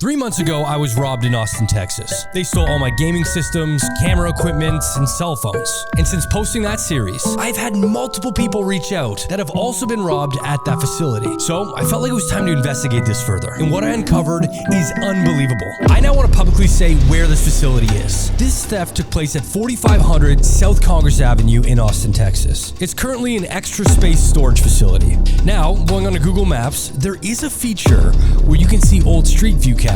3 months ago, I was robbed in Austin, Texas. They stole all my gaming systems, camera equipment, and cell phones. And since posting that series, I've had multiple people reach out that have also been robbed at that facility. So I felt like it was time to investigate this further. And what I uncovered is unbelievable. I now want to publicly say where this facility is. This theft took place at 4500 South Congress Avenue in Austin, Texas. It's currently an extra space storage facility. Now, going on to Google Maps, there is a feature where you can see old street view captures.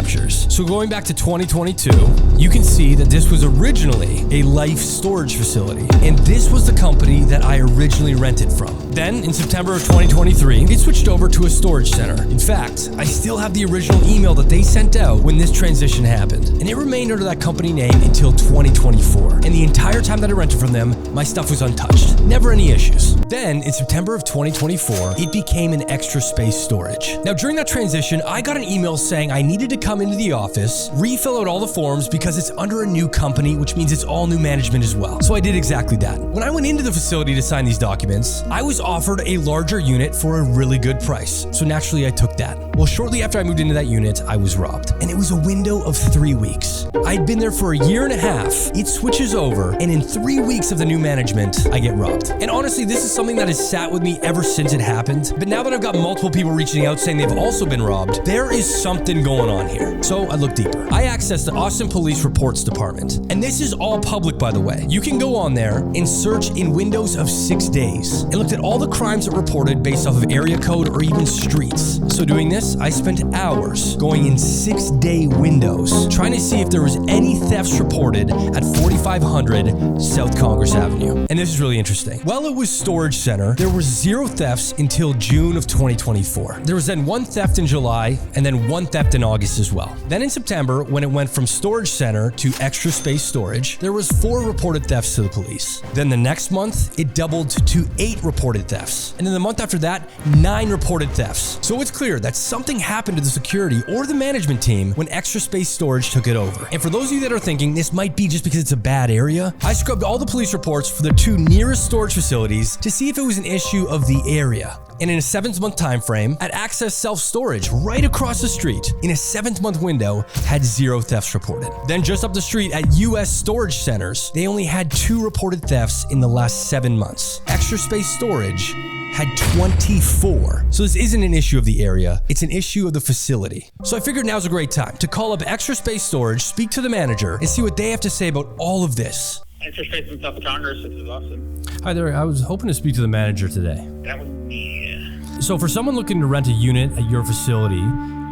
So going back to 2022, you can see that this was originally a life storage facility. And this was the company that I originally rented from. Then in September of 2023, it switched over to a storage center. In fact, I still have the original email that they sent out when this transition happened. And it remained under that company name until 2024. And the entire time that I rented from them, my stuff was untouched. Never any issues. Then in September of 2024, it became an extra space storage. Now during that transition, I got an email saying I needed to come into the office, refill out all the forms because it's under a new company, which means it's all new management as well. So I did exactly that. When I went into the facility to sign these documents, I was offered a larger unit for a really good price. So naturally I took that. Well, shortly after I moved into that unit, I was robbed. And it was a window of 3 weeks. I'd been there for a year and a half. It switches over, and in 3 weeks of the new management, I get robbed. And honestly, this is something that has sat with me ever since it happened. But now that I've got multiple people reaching out saying they've also been robbed, there is something going on here. So I looked deeper. I accessed the Austin Police Reports Department. And this is all public, by the way. You can go on there and search in windows of 6 days and looked at all the crimes that were reported based off of area code or even streets. So doing this, I spent hours going in 6-day windows trying to see if there was any thefts reported at 4500 South Congress Avenue. And this is really interesting. While it was storage center, there were 0 thefts until June of 2024. There was then 1 theft in July and then 1 theft in August as well. Then in September, when it went from storage center to extra space storage, there was 4 reported thefts to the police. Then the next month, it doubled to 8 reported thefts. And then the month after that, 9 reported thefts. So it's clear that something happened to the security or the management team when extra space storage took it over. And for those of you that are thinking this might be just because it's a bad area, I scrubbed all the police reports for the 2 nearest storage facilities to see if it was an issue of the area. And in a 7-month time frame, at Access Self-Storage right across the street, in a 7-month window, had 0 thefts reported. Then just up the street at US Storage Centers, they only had 2 reported thefts in the last 7 months. Extra Space Storage had 24. So this isn't an issue of the area, it's an issue of the facility. So I figured now's a great time to call up Extra Space Storage, speak to the manager, and see what they have to say about all of this. Extra Space in South Congress, this is Austin. Hi there, I was hoping to speak to the manager today. That was me. So for someone looking to rent a unit at your facility,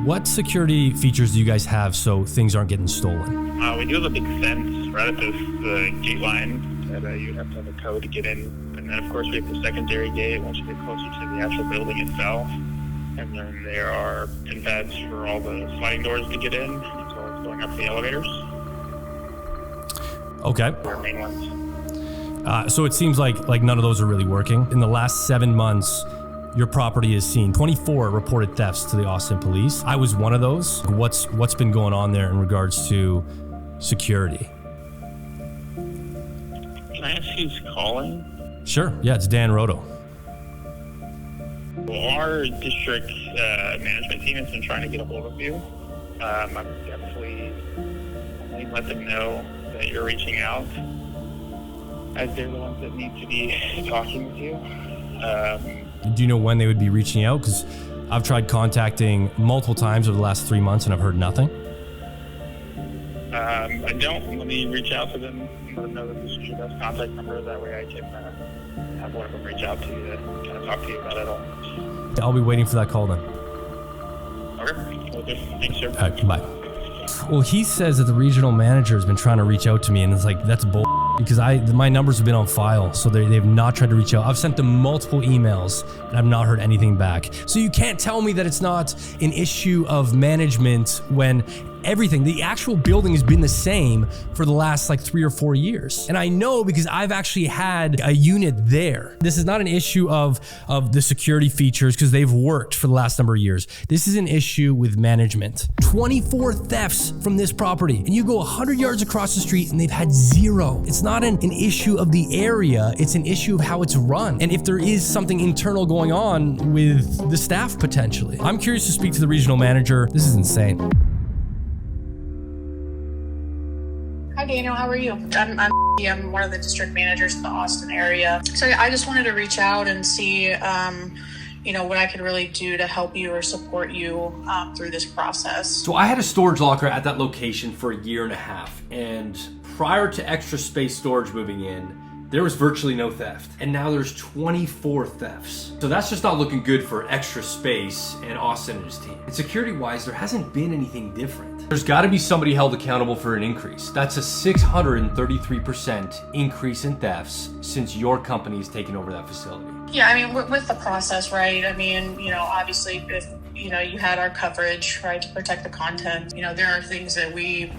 what security features do you guys have so things aren't getting stolen? We do have a big fence right at the gate line that you have to have a code to get in. And then, of course, we have the secondary gate once you get closer to the actual building itself. And then there are pin pads for all the sliding doors to get in, as well as going up the elevators. Okay. Our main ones. So it seems like none of those are really working. In the last 7 months, your property has seen 24 reported thefts to the Austin Police. I was one of those. What's been going on there in regards to security? Can I ask who's calling? Sure. Yeah, it's Dan Roto. Well, our district management team has been trying to get a hold of you. I'm definitely let them know that you're reaching out, as they're the ones that need to be talking with you. Do you know when they would be reaching out? Because I've tried contacting multiple times over the last 3 months and I've heard nothing. I don't. Let me reach out to them and let them know that this is your best contact number. That way I can have one of them reach out to you to kind of talk to you about it all. I'll be waiting for that call then. Okay. Well, thanks, sir. All right, bye. Well, he says that the regional manager has been trying to reach out to me, and it's like, that's bull. Because my numbers have been on file, so they've not tried to reach out. I've sent them multiple emails, and I've not heard anything back. So you can't tell me that it's not an issue of management when everything, the actual building has been the same for the last 3 or 4 years. And I know because I've actually had a unit there. This is not an issue of the security features because they've worked for the last number of years. This is an issue with management. 24 thefts from this property, and you go 100 yards across the street and they've had 0. It's not an issue of the area, it's an issue of how it's run. And if there is something internal going on with the staff potentially. I'm curious to speak to the regional manager. This is insane. Daniel, how are you? I'm one of the district managers in the Austin area. So I just wanted to reach out and see, what I could really do to help you or support you through this process. So I had a storage locker at that location for a year and a half, and prior to Extra Space Storage moving in, there was virtually no theft. And now there's 24 thefts. So that's just not looking good for Extra Space and Austin and his team. And security-wise, there hasn't been anything different. There's gotta be somebody held accountable for an increase. That's a 633% increase in thefts since your company's taken over that facility. Yeah, I mean, with the process, right? I mean, obviously if, you had our coverage, right, to protect the content. There are things that we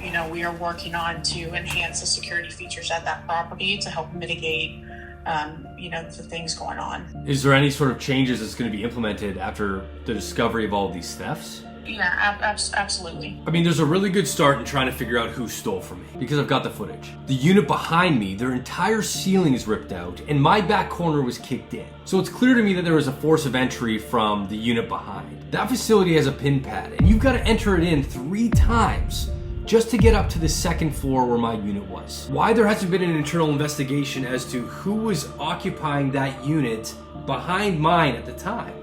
are working on to enhance the security features at that property to help mitigate, the things going on. Is there any sort of changes that's going to be implemented after the discovery of all of these thefts? Yeah, absolutely. I mean, there's a really good start in trying to figure out who stole from me because I've got the footage. The unit behind me, their entire ceiling is ripped out and my back corner was kicked in. So it's clear to me that there was a force of entry from the unit behind. That facility has a pin pad and you've got to enter it in 3 times just to get up to the second floor where my unit was. Why there hasn't been an internal investigation as to who was occupying that unit behind mine at the time?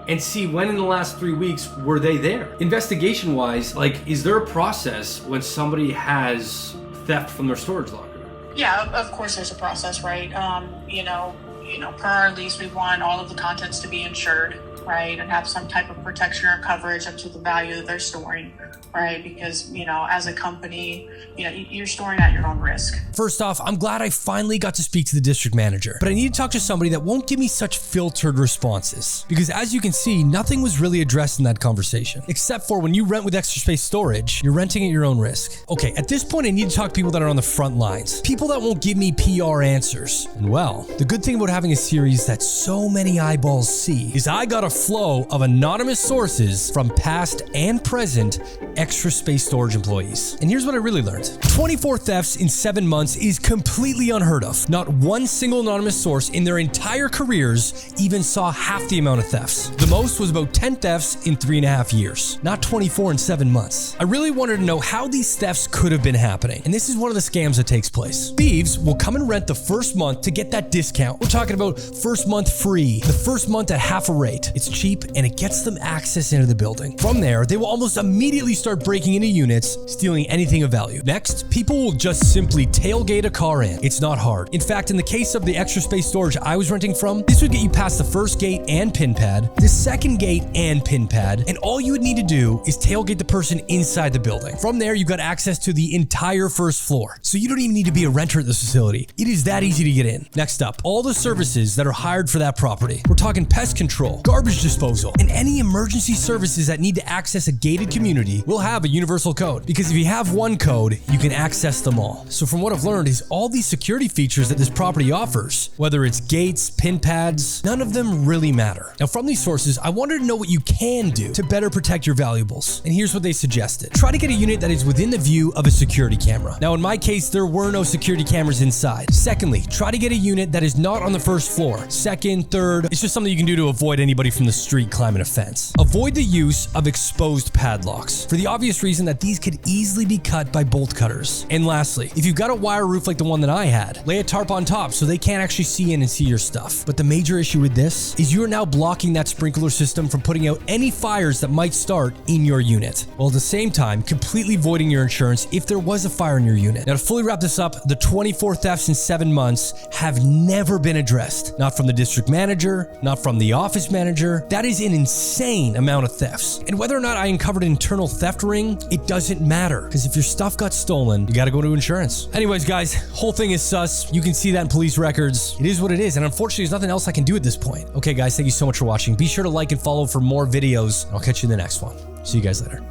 And see when in the last 3 weeks were they there? Investigation wise, is there a process when somebody has theft from their storage locker? Yeah, of course there's a process, right? Per our lease, we want all of the contents to be insured, right? And have some type of protection or coverage up to the value that they're storing, right? Because, as a company, you're storing at your own risk. First off, I'm glad I finally got to speak to the district manager, but I need to talk to somebody that won't give me such filtered responses. Because as you can see, nothing was really addressed in that conversation, except for when you rent with Extra Space Storage, you're renting at your own risk. Okay, at this point, I need to talk to people that are on the front lines, people that won't give me PR answers. And well, the good thing about having a series that so many eyeballs see is I got a flow of anonymous sources from past and present Extra Space Storage employees. And here's what I really learned. 24 thefts in 7 months is completely unheard of. Not one single anonymous source in their entire careers even saw half the amount of thefts. The most was about 10 thefts in 3.5 years, not 24 in 7 months. I really wanted to know how these thefts could have been happening. And this is one of the scams that takes place. Thieves will come and rent the first month to get that discount. We're talking about first month free, the first month at half a rate. It's cheap and it gets them access into the building. From there, they will almost immediately start breaking into units, stealing anything of value. Next, people will just simply tailgate a car in. It's not hard. In fact, in the case of the Extra Space Storage I was renting from, this would get you past the first gate and pin pad, the second gate and pin pad, and all you would need to do is tailgate the person inside the building. From there, you've got access to the entire first floor. So you don't even need to be a renter at this facility. It is that easy to get in. Next up, all the services that are hired for that property. We're talking pest control, garbage disposal, and any emergency services that need to access a gated community will have a universal code. Because if you have one code, you can access them all. So from what I've learned is all these security features that this property offers, whether it's gates, pin pads, none of them really matter. Now from these sources, I wanted to know what you can do to better protect your valuables. And here's what they suggested. Try to get a unit that is within the view of a security camera. Now in my case, there were no security cameras inside. Secondly, try to get a unit that is not on the first floor. Second, third, it's just something you can do to avoid anybody from the street climbing a fence. Avoid the use of exposed padlocks for the obvious reason that these could easily be cut by bolt cutters. And lastly, if you've got a wire roof like the one that I had, lay a tarp on top so they can't actually see in and see your stuff. But the major issue with this is you are now blocking that sprinkler system from putting out any fires that might start in your unit, while at the same time completely voiding your insurance if there was a fire in your unit. Now to fully wrap this up, the 24 thefts in 7 months have never been addressed. Not from the district manager, not from the office manager. That is an insane amount of thefts. And whether or not I uncovered an internal theft ring, it doesn't matter. Because if your stuff got stolen, you gotta go to insurance. Anyways, guys, whole thing is sus. You can see that in police records. It is what it is. And unfortunately, there's nothing else I can do at this point. Okay, guys, thank you so much for watching. Be sure to like and follow for more videos. And I'll catch you in the next one. See you guys later.